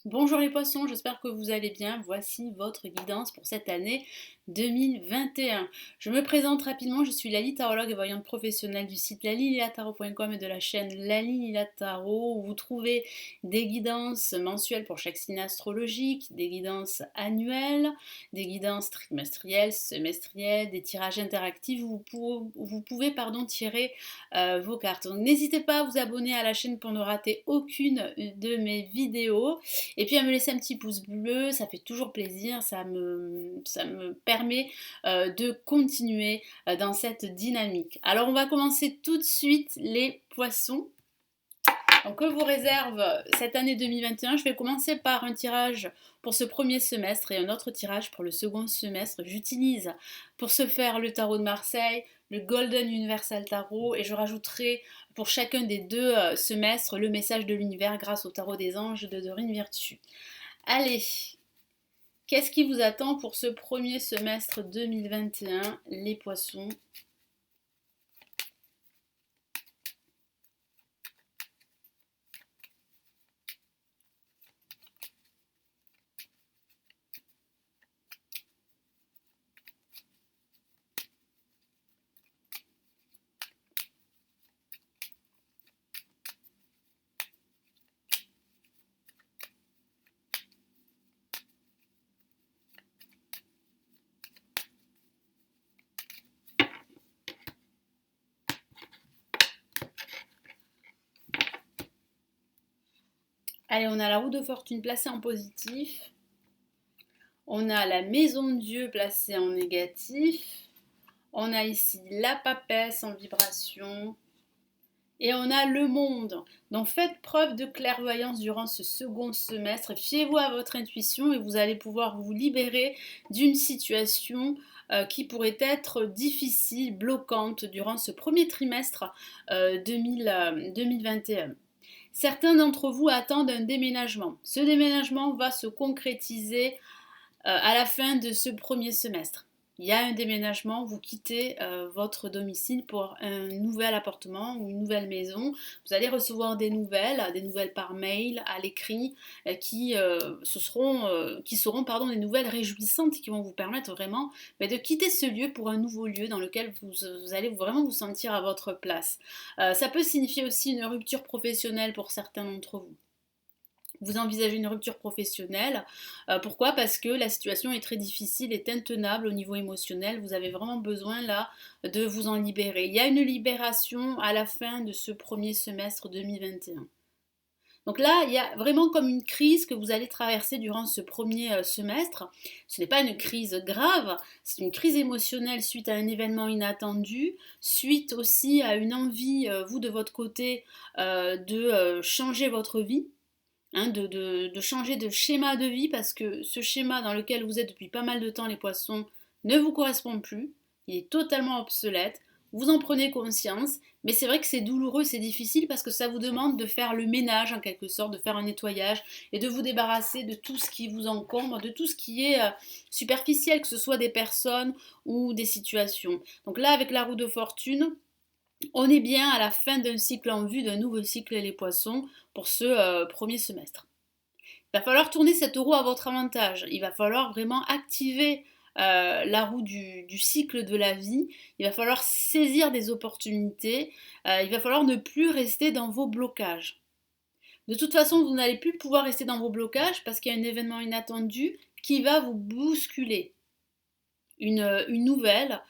Bonjour les poissons, j'espère que vous allez bien. Voici votre guidance pour cette année 2021. Je me présente rapidement, je suis Lali, tarologue et voyante professionnelle du site lalililataro.com et de la chaîne Lali Lila Tarot, où vous trouvez des guidances mensuelles pour chaque signe astrologique, des guidances annuelles, des guidances trimestrielles, semestrielles, des tirages interactifs où vous pouvez tirer vos cartes. Donc n'hésitez pas à vous abonner à la chaîne pour ne rater aucune de mes vidéos. Et puis à me laisser un petit pouce bleu, ça fait toujours plaisir, ça me permet de continuer dans cette dynamique. Alors on va commencer tout de suite les poissons. Donc que vous réserve cette année 2021? Je vais commencer par un tirage pour ce premier semestre et un autre tirage pour le second semestre. J'utilise pour ce faire le tarot de Marseille, le Golden Universal Tarot, et je rajouterai pour chacun des deux semestres le message de l'univers grâce au tarot des anges de Dorine Virtue. Allez, qu'est-ce qui vous attend pour ce premier semestre 2021, les poissons? Allez, on a la roue de fortune placée en positif. On a la maison de Dieu placée en négatif. On a ici la papesse en vibration. Et on a le monde. Donc faites preuve de clairvoyance durant ce second semestre. Fiez-vous à votre intuition et vous allez pouvoir vous libérer d'une situation qui pourrait être difficile, bloquante durant ce premier trimestre 2021. Certains d'entre vous attendent un déménagement. Ce déménagement va se concrétiser à la fin de ce premier semestre. Il y a un déménagement, vous quittez votre domicile pour un nouvel appartement ou une nouvelle maison. Vous allez recevoir des nouvelles par mail, à l'écrit, qui seront des nouvelles réjouissantes qui vont vous permettre vraiment de quitter ce lieu pour un nouveau lieu dans lequel vous allez vraiment vous sentir à votre place. Ça peut signifier aussi une rupture professionnelle pour certains d'entre vous. Vous envisagez une rupture professionnelle. Pourquoi? Parce que la situation est très difficile, est intenable au niveau émotionnel. Vous avez vraiment besoin là de vous en libérer. Il y a une libération à la fin de ce premier semestre 2021. Donc là, il y a vraiment comme une crise que vous allez traverser durant ce premier semestre. Ce n'est pas une crise grave, c'est une crise émotionnelle suite à un événement inattendu, suite aussi à une envie, vous de votre côté, de changer votre vie. De changer de schéma de vie parce que ce schéma dans lequel vous êtes depuis pas mal de temps, les poissons, ne vous correspond plus. Il est totalement obsolète. Vous en prenez conscience, mais c'est vrai que c'est douloureux, c'est difficile parce que ça vous demande de faire le ménage en quelque sorte, de faire un nettoyage et de vous débarrasser de tout ce qui vous encombre, de tout ce qui est superficiel, que ce soit des personnes ou des situations. Donc là, avec la roue de fortune, on est bien à la fin d'un cycle en vue, d'un nouveau cycle les poissons pour ce premier semestre. Il va falloir tourner cette roue à votre avantage. Il va falloir vraiment activer la roue du cycle de la vie. Il va falloir saisir des opportunités. Il va falloir ne plus rester dans vos blocages. De toute façon, vous n'allez plus pouvoir rester dans vos blocages parce qu'il y a un événement inattendu qui va vous bousculer. Une nouvelle,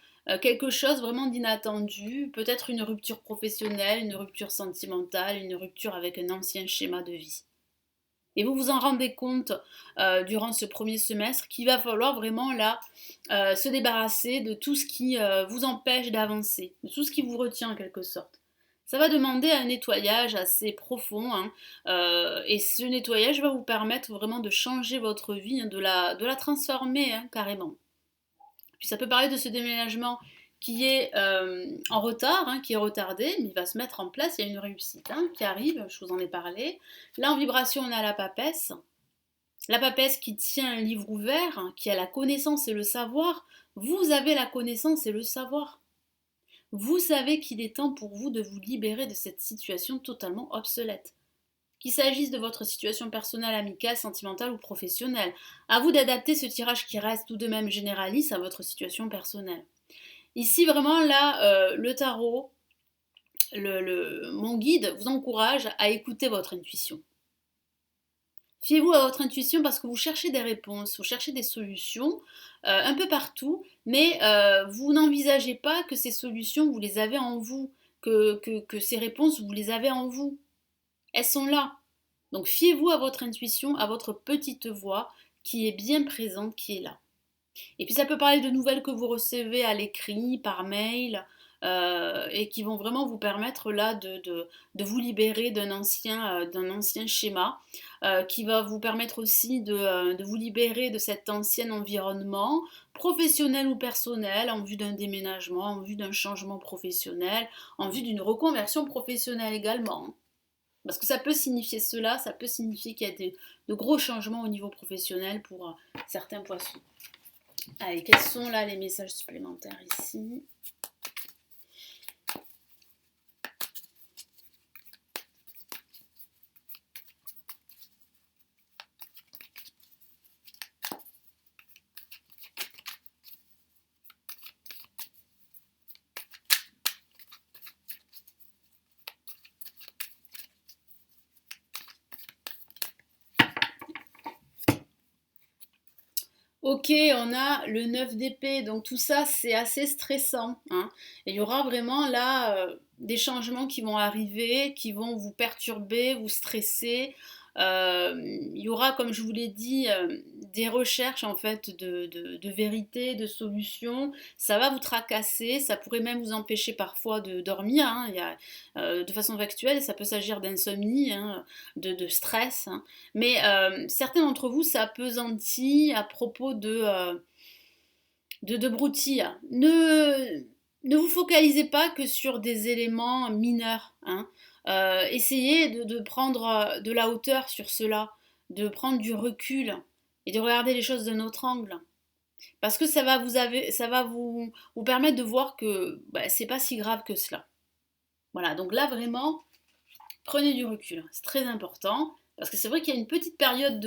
quelque chose vraiment d'inattendu, peut-être une rupture professionnelle, une rupture sentimentale, une rupture avec un ancien schéma de vie. Et vous vous en rendez compte durant ce premier semestre qu'il va falloir vraiment là se débarrasser de tout ce qui vous empêche d'avancer, de tout ce qui vous retient en quelque sorte. Ça va demander un nettoyage assez profond, hein, et ce nettoyage va vous permettre vraiment de changer votre vie, hein, de la transformer, hein, carrément. Puis ça peut parler de ce déménagement qui est en retard, hein, qui est retardé, mais il va se mettre en place, il y a une réussite hein, qui arrive, je vous en ai parlé. Là en vibration on a la papesse qui tient un livre ouvert, hein, qui a la connaissance et le savoir. Vous avez la connaissance et le savoir. Vous savez qu'il est temps pour vous de vous libérer de cette situation totalement obsolète. qu'il s'agisse de votre situation personnelle, amicale, sentimentale ou professionnelle. À vous d'adapter ce tirage qui reste tout de même généraliste à votre situation personnelle. Ici, vraiment, là, le tarot, mon guide vous encourage à écouter votre intuition. Fiez-vous à votre intuition parce que vous cherchez des réponses, vous cherchez des solutions un peu partout, mais vous n'envisagez pas que ces solutions, vous les avez en vous, que ces réponses, vous les avez en vous. Elles sont là. Donc fiez-vous à votre intuition, à votre petite voix qui est bien présente, qui est là. Et puis ça peut parler de nouvelles que vous recevez à l'écrit, par mail, et qui vont vraiment vous permettre là de vous libérer d'un ancien schéma, qui va vous permettre aussi de vous libérer de cet ancien environnement, professionnel ou personnel, en vue d'un déménagement, en vue d'un changement professionnel, en vue d'une reconversion professionnelle également. Parce que ça peut signifier cela, ça peut signifier qu'il y a de gros changements au niveau professionnel pour certains poissons. Allez, quels sont là les messages supplémentaires ici? Ok, on a le 9 d'épée, donc tout ça c'est assez stressant, hein. Et il y aura vraiment là des changements qui vont arriver, qui vont vous perturber, vous stresser. Il y aura, comme je vous l'ai dit, des recherches en fait de vérité, de solutions. Ça va vous tracasser, ça pourrait même vous empêcher parfois de dormir, hein. De façon factuelle, ça peut s'agir d'insomnie, hein, de stress, hein. Mais certains d'entre vous, ça appesantit à propos de broutilles. Ne vous focalisez pas que sur des éléments mineurs, hein. Essayez de prendre de la hauteur sur cela, de prendre du recul et de regarder les choses d'un autre angle. Parce que ça va vous permettre de voir que bah, c'est pas si grave que cela. Voilà, donc là vraiment, prenez du recul, c'est très important. Parce que c'est vrai qu'il y a une petite période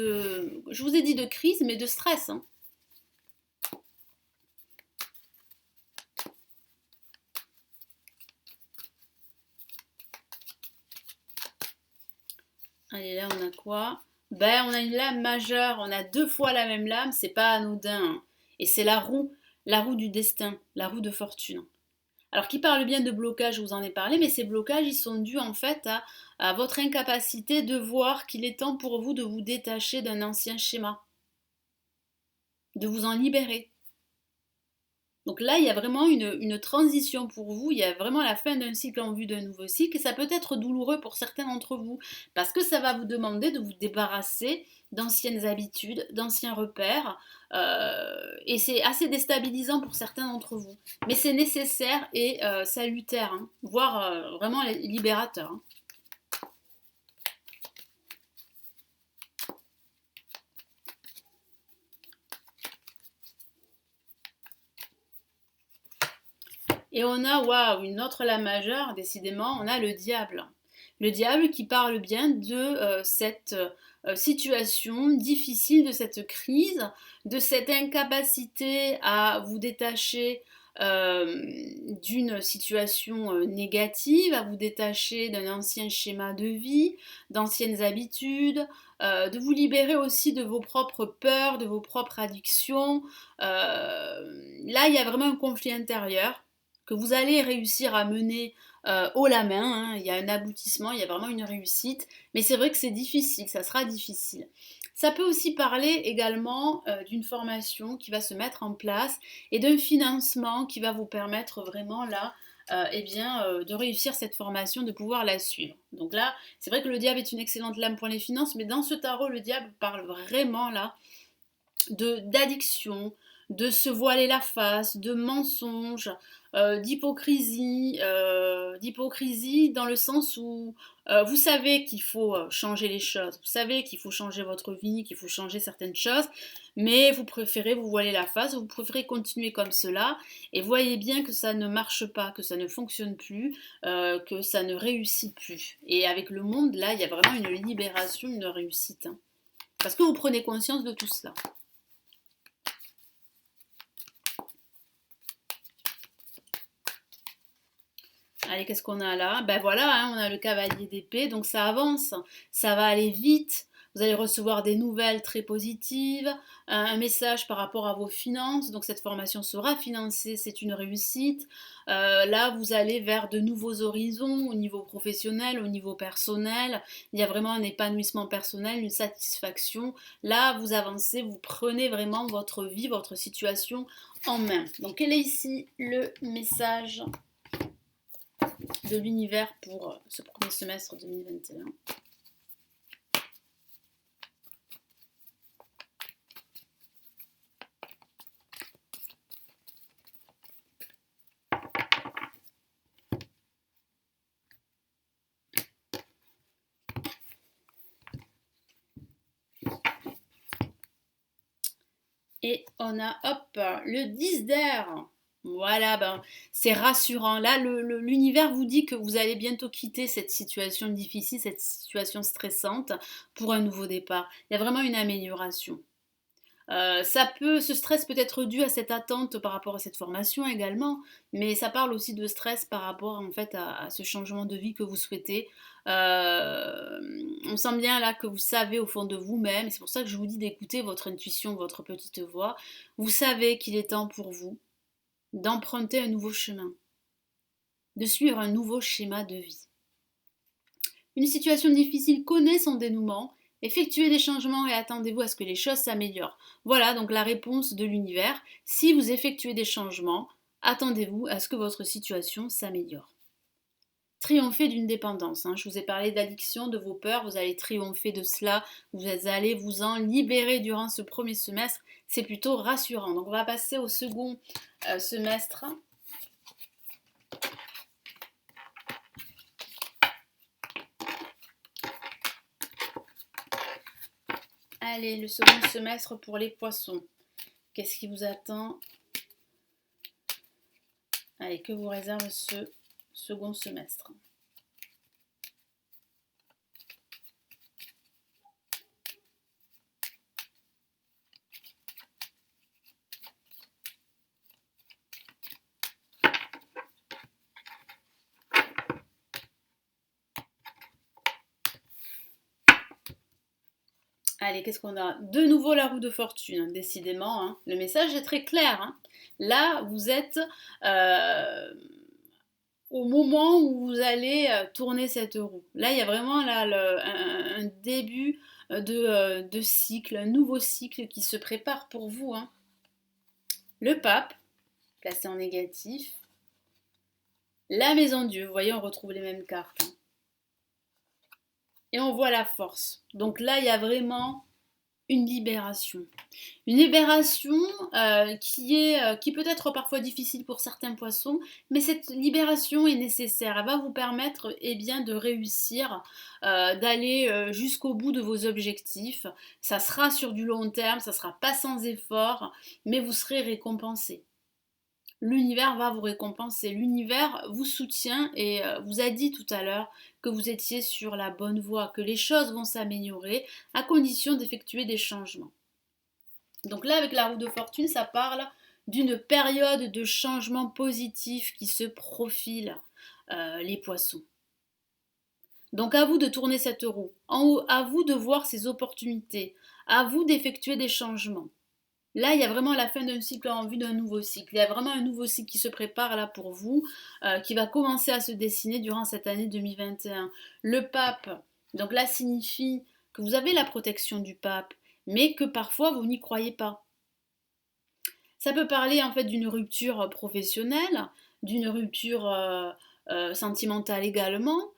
je vous ai dit de crise, mais de stress, hein. Allez, là, on a quoi? Ben, on a une lame majeure, on a deux fois la même lame, c'est pas anodin, hein. Et c'est la roue du destin, la roue de fortune. Alors, qui parle bien de blocage, je vous en ai parlé, mais ces blocages, ils sont dus en fait à votre incapacité de voir qu'il est temps pour vous de vous détacher d'un ancien schéma, de vous en libérer. Donc là, il y a vraiment une transition pour vous, il y a vraiment la fin d'un cycle en vue d'un nouveau cycle, et ça peut être douloureux pour certains d'entre vous, parce que ça va vous demander de vous débarrasser d'anciennes habitudes, d'anciens repères, et c'est assez déstabilisant pour certains d'entre vous. Mais c'est nécessaire et salutaire, hein, voire vraiment libérateur, hein. Et on a, waouh, une autre lame majeure, décidément, on a le diable. Le diable qui parle bien de cette situation difficile, de cette crise, de cette incapacité à vous détacher d'une situation négative, à vous détacher d'un ancien schéma de vie, d'anciennes habitudes, de vous libérer aussi de vos propres peurs, de vos propres addictions. Là, il y a vraiment un conflit intérieur que vous allez réussir à mener haut la main, hein. Il y a un aboutissement, il y a vraiment une réussite, mais c'est vrai que c'est difficile, ça sera difficile. Ça peut aussi parler également d'une formation qui va se mettre en place et d'un financement qui va vous permettre vraiment là de réussir cette formation, de pouvoir la suivre. Donc là, c'est vrai que le diable est une excellente lame pour les finances, mais dans ce tarot, le diable parle vraiment là d'addiction, de se voiler la face, de mensonges, d'hypocrisie dans le sens où vous savez qu'il faut changer les choses, vous savez qu'il faut changer votre vie, qu'il faut changer certaines choses, mais vous préférez vous voiler la face, vous préférez continuer comme cela, et voyez bien que ça ne marche pas, que ça ne fonctionne plus, que ça ne réussit plus. Et avec le monde, là, il y a vraiment une libération, une réussite, hein. Parce que vous prenez conscience de tout cela. Allez, qu'est-ce qu'on a là? Ben voilà, hein, on a le cavalier d'épée, donc ça avance, ça va aller vite. Vous allez recevoir des nouvelles très positives, un message par rapport à vos finances, donc cette formation sera financée, c'est une réussite. Là, vous allez vers de nouveaux horizons au niveau professionnel, au niveau personnel. Il y a vraiment un épanouissement personnel, une satisfaction. Là, vous avancez, vous prenez vraiment votre vie, votre situation en main. Donc, quel est ici le message de l'univers pour ce premier semestre 2021? Et on a, hop, le 10 d'air. Voilà, ben, c'est rassurant. Là, l'univers vous dit que vous allez bientôt quitter cette situation difficile, cette situation stressante pour un nouveau départ. Il y a vraiment une amélioration. Ce stress peut être dû à cette attente par rapport à cette formation également, mais ça parle aussi de stress par rapport en fait à ce changement de vie que vous souhaitez. On sent bien là que vous savez au fond de vous-même, c'est pour ça que je vous dis d'écouter votre intuition, votre petite voix. Vous savez qu'il est temps pour vous d'emprunter un nouveau chemin, de suivre un nouveau schéma de vie. Une situation difficile connaît son dénouement. Effectuez des changements et attendez-vous à ce que les choses s'améliorent. Voilà donc la réponse de l'univers. Si vous effectuez des changements, attendez-vous à ce que votre situation s'améliore. Triompher d'une dépendance, hein. Je vous ai parlé d'addiction, de vos peurs, vous allez triompher de cela, vous allez vous en libérer durant ce premier semestre, c'est plutôt rassurant. Donc on va passer au second semestre. Allez, le second semestre pour les poissons. Qu'est-ce qui vous attend? Allez, que vous réserve ce second semestre? Allez, qu'est-ce qu'on a? De nouveau la roue de fortune, décidément, hein. Le message est très clair, hein. Là, vous êtes au moment où vous allez tourner cette roue. Là, il y a vraiment là, un début de cycle, un nouveau cycle qui se prépare pour vous, hein. Le pape, placé en négatif. La maison Dieu, vous voyez, on retrouve les mêmes cartes, hein. Et on voit la force. Donc là, il y a vraiment une libération. Une libération qui peut être parfois difficile pour certains poissons, mais cette libération est nécessaire. Elle va vous permettre bien, de réussir, d'aller jusqu'au bout de vos objectifs. Ça sera sur du long terme, ça ne sera pas sans effort, mais vous serez récompensé. L'univers va vous récompenser, l'univers vous soutient et vous a dit tout à l'heure que vous étiez sur la bonne voie, que les choses vont s'améliorer à condition d'effectuer des changements. Donc là, avec la roue de fortune, ça parle d'une période de changement positif qui se profile, les poissons. Donc à vous de tourner cette roue, à vous de voir ces opportunités, à vous d'effectuer des changements. Là, il y a vraiment la fin d'un cycle en vue d'un nouveau cycle. Il y a vraiment un nouveau cycle qui se prépare là pour vous, qui va commencer à se dessiner durant cette année 2021. Le pape, donc là, signifie que vous avez la protection du pape, mais que parfois vous n'y croyez pas. Ça peut parler en fait d'une rupture professionnelle, d'une rupture sentimentale également,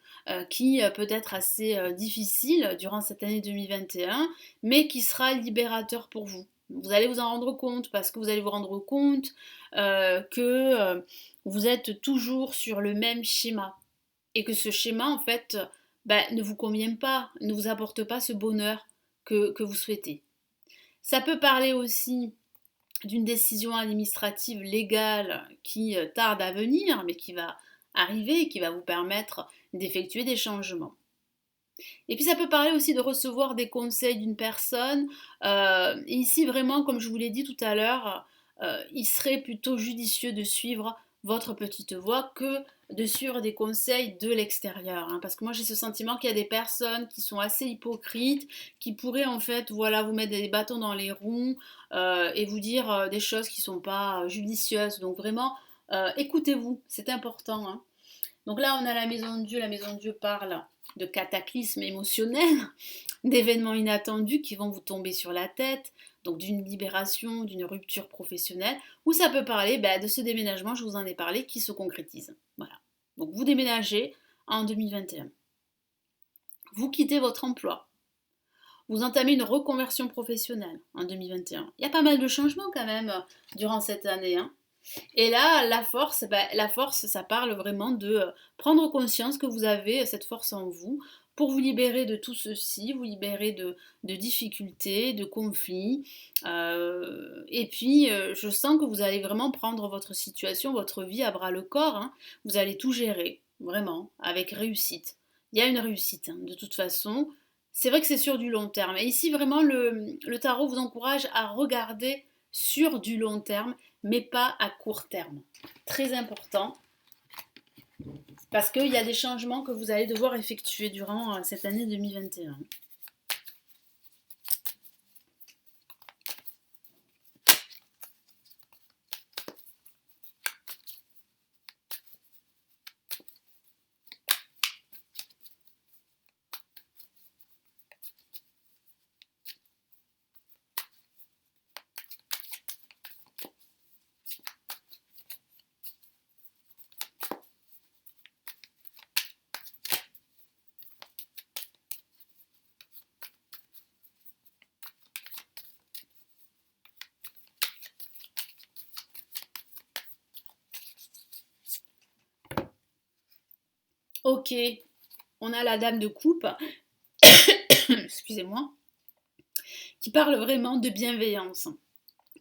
qui peut être assez difficile durant cette année 2021, mais qui sera libérateur pour vous. Vous allez vous en rendre compte parce que vous allez vous rendre compte que vous êtes toujours sur le même schéma et que ce schéma, en fait, ne vous convient pas, ne vous apporte pas ce bonheur que vous souhaitez. Ça peut parler aussi d'une décision administrative légale qui tarde à venir, mais qui va arriver et qui va vous permettre d'effectuer des changements. Et puis ça peut parler aussi de recevoir des conseils d'une personne. Et ici, vraiment, comme je vous l'ai dit tout à l'heure, il serait plutôt judicieux de suivre votre petite voix que de suivre des conseils de l'extérieur, hein. Parce que moi j'ai ce sentiment qu'il y a des personnes qui sont assez hypocrites, qui pourraient en fait voilà, vous mettre des bâtons dans les roues et vous dire des choses qui ne sont pas judicieuses. Donc vraiment, écoutez-vous, c'est important, hein. Donc là, on a la maison de Dieu. La maison de Dieu parle de cataclysmes émotionnels, d'événements inattendus qui vont vous tomber sur la tête, donc d'une libération, d'une rupture professionnelle, ou ça peut parler de ce déménagement, je vous en ai parlé, qui se concrétise. Voilà. Donc vous déménagez en 2021. Vous quittez votre emploi. Vous entamez une reconversion professionnelle en 2021. Il y a pas mal de changements quand même durant cette année, hein. Et là, la force, ça parle vraiment de prendre conscience que vous avez cette force en vous pour vous libérer de tout ceci, vous libérer de difficultés, de conflits. Et puis, je sens que vous allez vraiment prendre votre situation, votre vie à bras le corps, hein. Vous allez tout gérer, vraiment, avec réussite. Il y a une réussite, hein, de toute façon. C'est vrai que c'est sur du long terme. Et ici, vraiment, le tarot vous encourage à regarder sur du long terme mais pas à court terme. Très important, parce qu'il y a des changements que vous allez devoir effectuer durant cette année 2021. Ok, on a la dame de coupe, excusez-moi, qui parle vraiment de bienveillance,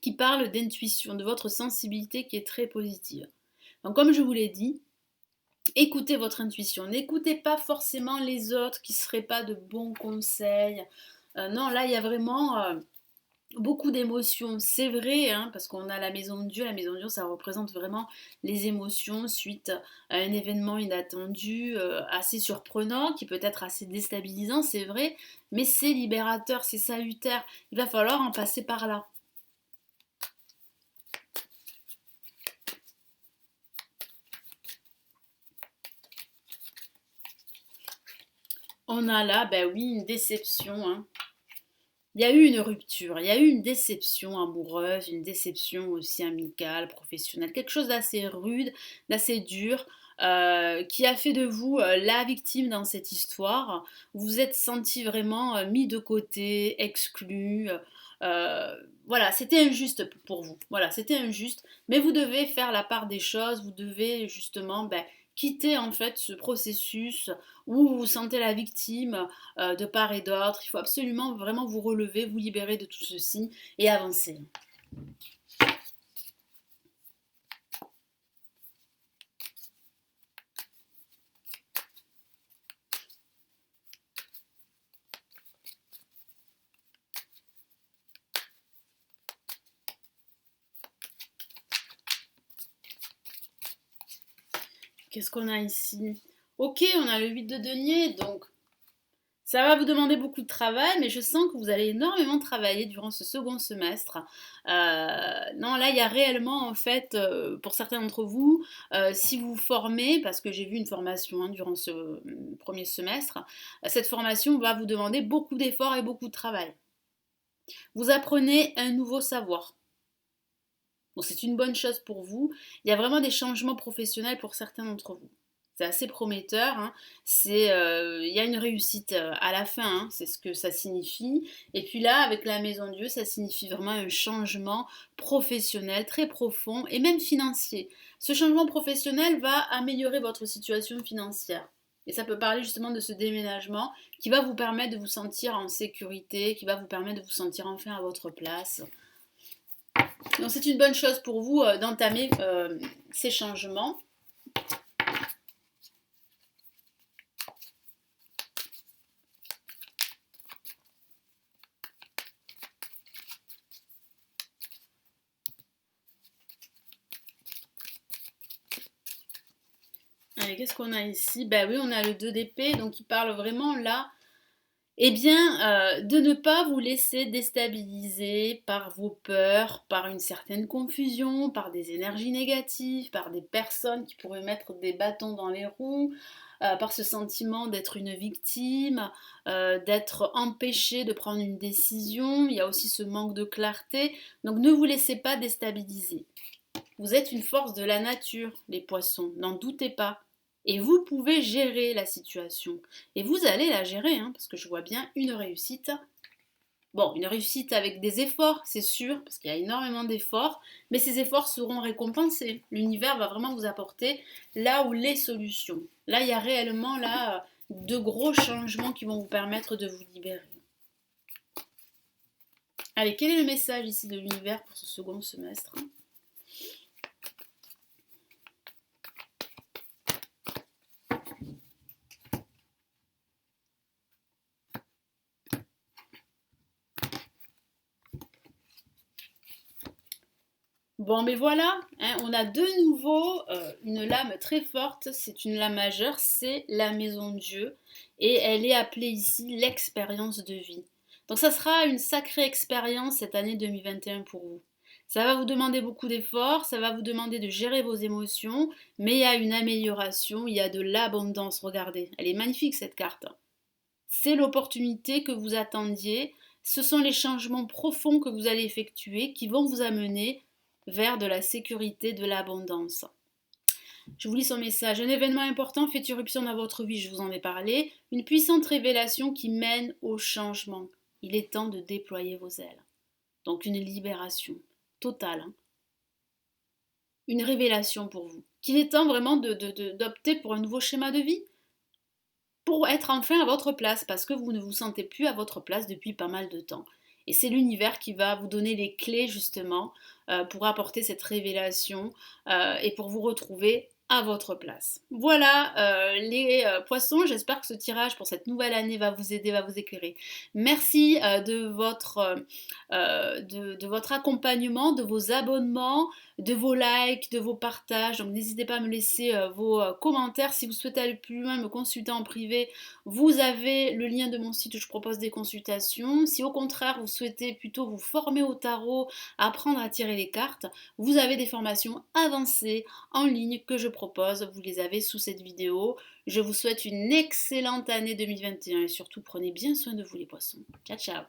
qui parle d'intuition, de votre sensibilité qui est très positive. Donc comme je vous l'ai dit, écoutez votre intuition, n'écoutez pas forcément les autres qui ne seraient pas de bons conseils. Non, là il y a vraiment beaucoup d'émotions, c'est vrai, hein, parce qu'on a la maison de Dieu. La maison de Dieu, ça représente vraiment les émotions suite à un événement inattendu, assez surprenant, qui peut être assez déstabilisant, c'est vrai, mais c'est libérateur, c'est salutaire. Il va falloir en passer par là. On a là, ben oui, une déception, hein. Il y a eu une rupture, il y a eu une déception amoureuse, une déception aussi amicale, professionnelle, quelque chose d'assez rude, d'assez dur, qui a fait de vous la victime dans cette histoire. Vous vous êtes senti vraiment mis de côté, exclu. Voilà, c'était injuste pour vous. Voilà, c'était injuste. Mais vous devez faire la part des choses. Vous devez justement quitter en fait ce processus où vous vous sentez la victime de part et d'autre. Il faut absolument vraiment vous relever, vous libérer de tout ceci et avancer. Qu'est-ce qu'on a ici? Ok, on a le 8 de denier, donc ça va vous demander beaucoup de travail, mais je sens que vous allez énormément travailler durant ce second semestre. Non, là, il y a réellement, en fait, pour certains d'entre vous, si vous vous formez, parce que j'ai vu une formation hein, durant ce premier semestre, cette formation va vous demander beaucoup d'efforts et beaucoup de travail. Vous apprenez un nouveau savoir. Donc c'est une bonne chose pour vous. Il y a vraiment des changements professionnels pour certains d'entre vous. C'est assez prometteur, hein. Il y a une réussite à la fin, hein, c'est ce que ça signifie. Et puis là, avec la Maison Dieu, ça signifie vraiment un changement professionnel très profond et même financier. Ce changement professionnel va améliorer votre situation financière. Et ça peut parler justement de ce déménagement qui va vous permettre de vous sentir en sécurité, qui va vous permettre de vous sentir enfin à votre place. Donc c'est une bonne chose pour vous d'entamer ces changements. Allez, qu'est-ce qu'on a ici? Ben oui, on a le 2 d'épée, donc il parle vraiment là, eh bien, de ne pas vous laisser déstabiliser par vos peurs, par une certaine confusion, par des énergies négatives, par des personnes qui pourraient mettre des bâtons dans les roues, par ce sentiment d'être une victime, d'être empêché de prendre une décision. Il y a aussi ce manque de clarté. Donc ne vous laissez pas déstabiliser. Vous êtes une force de la nature, les poissons, n'en doutez pas. Et vous pouvez gérer la situation. Et vous allez la gérer, hein, parce que je vois bien une réussite. Bon, une réussite avec des efforts, c'est sûr, parce qu'il y a énormément d'efforts, mais ces efforts seront récompensés. L'univers va vraiment vous apporter là où les solutions. Là, il y a réellement là de gros changements qui vont vous permettre de vous libérer. Allez, quel est le message ici de l'univers pour ce second semestre? Bon, mais voilà, hein, on a de nouveau une lame très forte, c'est une lame majeure, c'est la maison de Dieu, et elle est appelée ici l'expérience de vie. Donc ça sera une sacrée expérience cette année 2021 pour vous. Ça va vous demander beaucoup d'efforts, ça va vous demander de gérer vos émotions, mais il y a une amélioration, il y a de l'abondance, regardez, elle est magnifique cette carte. C'est l'opportunité que vous attendiez, ce sont les changements profonds que vous allez effectuer qui vont vous amener vers de la sécurité, de l'abondance. Je vous lis son message. Un événement important fait irruption dans votre vie, je vous en ai parlé. Une puissante révélation qui mène au changement. Il est temps de déployer vos ailes. Donc une libération totale. Hein. Une révélation pour vous. Qu'il est temps vraiment d'opter pour un nouveau schéma de vie. Pour être enfin à votre place, parce que vous ne vous sentez plus à votre place depuis pas mal de temps. Et c'est l'univers qui va vous donner les clés justement pour apporter cette révélation et pour vous retrouver à votre place. Voilà les poissons, j'espère que ce tirage pour cette nouvelle année va vous aider, va vous éclairer. Merci de votre accompagnement, de vos abonnements, de vos likes, de vos partages. Donc n'hésitez pas à me laisser vos commentaires. Si vous souhaitez aller plus loin, me consulter en privé, vous avez le lien de mon site où je propose des consultations. Si au contraire vous souhaitez plutôt vous former au tarot, apprendre à tirer les cartes, vous avez des formations avancées en ligne que je propose. Vous les avez sous cette vidéo. Je vous souhaite une excellente année 2021 et surtout prenez bien soin de vous les poissons. Ciao ciao.